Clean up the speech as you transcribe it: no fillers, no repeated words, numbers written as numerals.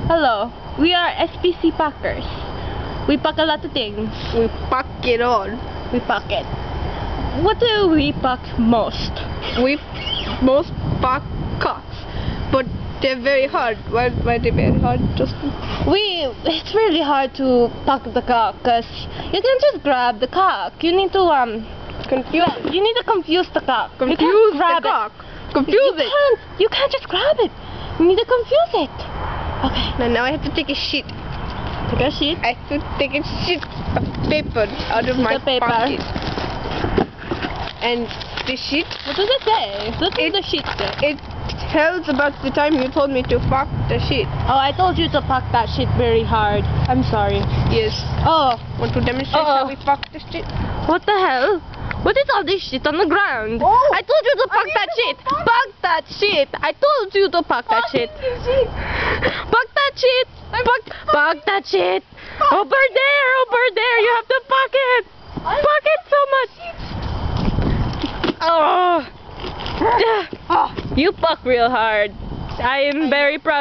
Hello, we are SPC Packers. We pack a lot of things. We pack it all. We pack it. What do we pack most? We most pack cocks, but they're very hard. Why are they very hard, Justin? It's really hard to pack the cock because you can't just grab the cock. You need to you need to confuse the cock. You can't grab the cock. it. Confuse it. You can't just grab it. You need to confuse it. Okay. Now I have to take a shit. Take a shit. I have to take a shit of paper out of my pocket. And the shit. What does it say? What does the shit say? It tells about the time you told me to fuck the shit. Oh, I told you to pack that shit very hard. I'm sorry. Yes. Oh. Want to demonstrate how we fuck the shit? What the hell? What is all this shit on the ground? Oh, I told you to pack that shit. Pack that shit. I told you to pack that shit. Pack that shit. Pack that shit. Over there. You have to pack it. Pack it so much. Oh. You pack real hard. I am very proud.